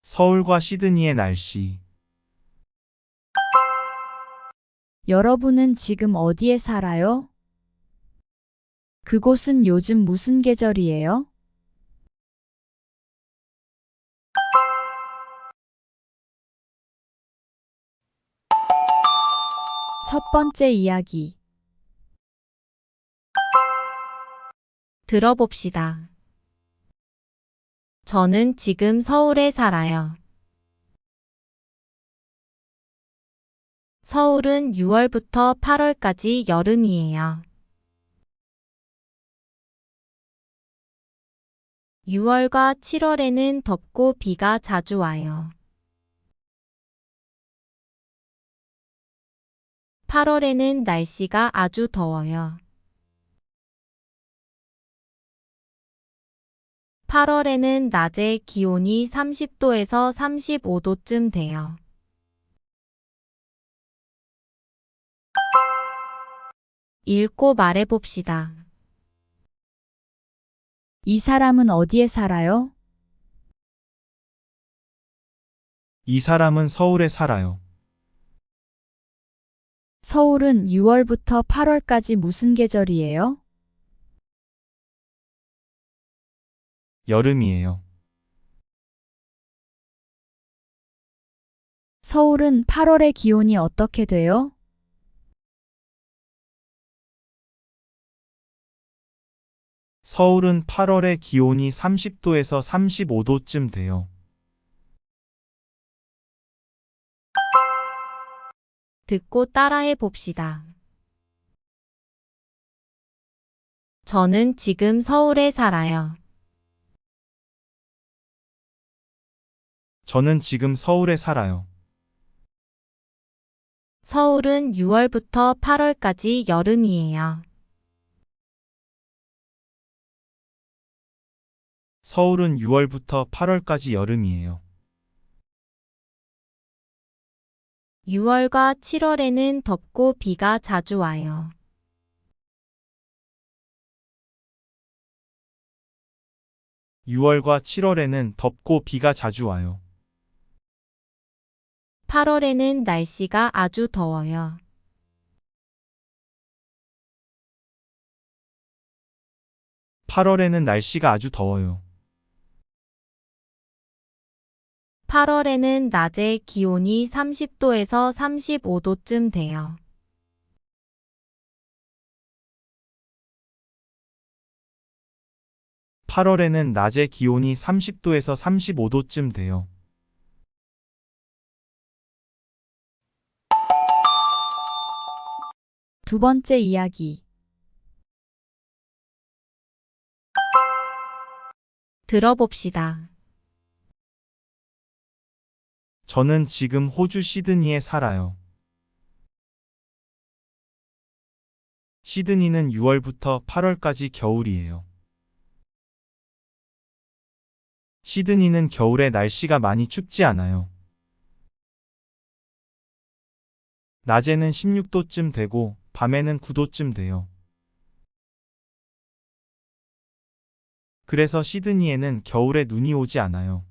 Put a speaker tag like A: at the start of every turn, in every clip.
A: 서울과 시드니의 날씨.
B: 여러분은 지금 어디에 살아요? 그곳은 요즘 무슨 계절이에요? 첫 번째 이야기.
C: 들어봅시다. 저는 지금 서울에 살아요. 서울은 6월부터 8월까지 여름이에요. 6월과 7월에는 덥고 비가 자주 와요. 8월에는 날씨가 아주 더워요. 8월에는 낮에 기온이 30도에서 35도쯤 돼요. 읽고 말해봅시다.
B: 이 사람은 어디에 살아요?
A: 이 사람은 서울에 살아요.
B: 서울은 6월부터 8월까지 무슨 계절이에요?
A: 여름이에요.
B: 서울은 8월에 기온이 어떻게 돼요?
A: 서울은 8월에 기온이 30도에서 35도쯤 돼요.
C: 듣고 따라해 봅시다. 저는 지금 서울에 살아요.
A: 저는 지금 서울에 살아요.
C: 서울은 6월부터 8월까지 여름이에요.
A: 서울은 6월부터 8월까지 여름이에요.
C: 6월과 7월에는 덥고 비가 자주 와요.
A: 6월과 7월에는 덥고 비가 자주 와요.
C: 8월에는 날씨가 아주 더워요.
A: 8월에는 날씨가 아주 더워요.
C: 8월에는 낮에 기온이 30도에서 35도쯤 돼요.
A: 8월에는 낮에 기온이 30도에서 35도쯤 돼요.
B: 두 번째 이야기.
C: 들어봅시다.
A: 저는 지금 호주 시드니에 살아요. 시드니는 6월부터 8월까지 겨울이에요. 시드니는 겨울에 날씨가 많이 춥지 않아요. 낮에는 16도쯤 되고 밤에는 9도쯤 돼요. 그래서 시드니에는 겨울에 눈이 오지 않아요.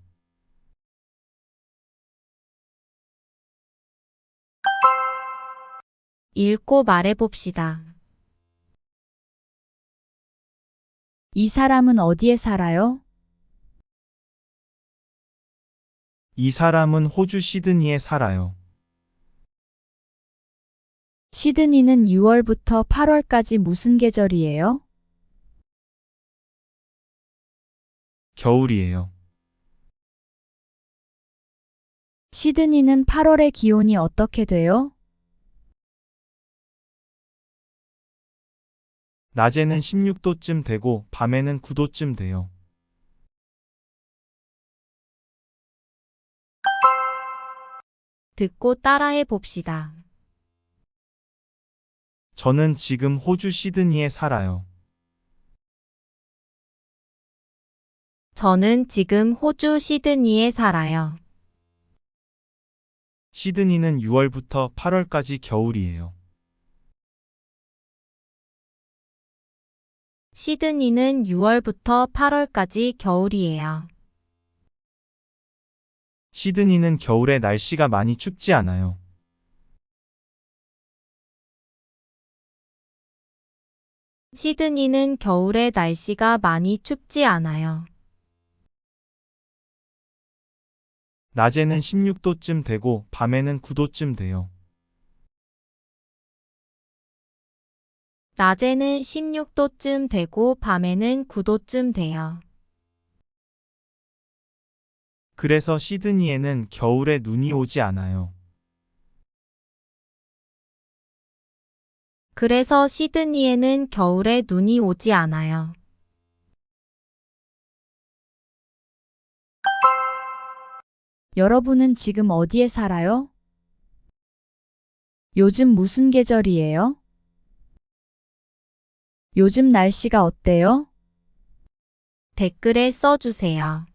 C: 읽고 말해봅시다.
B: 이 사람은 어디에 살아요?
A: 이 사람은 호주 시드니에 살아요.
B: 시드니는 6월부터 8월까지 무슨 계절이에요?
A: 겨울이에요.
B: 시드니는 8월에 기온이 어떻게 돼요?
A: 낮에는 16도쯤 되고 밤에는 9도쯤 돼요.
C: 듣고 따라해 봅시다.
A: 저는 지금 호주 시드니에 살아요.
C: 저는 지금 호주 시드니에 살아요.
A: 시드니는 6월부터 8월까지 겨울이에요.
C: 시드니는 6월부터 8월까지 겨울이에요.
A: 시드니는 겨울에 날씨가 많이 춥지 않아요.
C: 시드니는 겨울에 날씨가 많이 춥지 않아요.
A: 낮에는 16도쯤 되고 밤에는 9도쯤 돼요.
C: 낮에는 16도쯤 되고 밤에는 9도쯤 돼요.
A: 그래서 시드니에는 겨울에 눈이 오지 않아요.
C: 그래서 시드니에는 겨울에 눈이 오지 않아요.
B: 여러분은 지금 어디에 살아요? 요즘 무슨 계절이에요? 요즘 날씨가 어때요?
C: 댓글에 써주세요.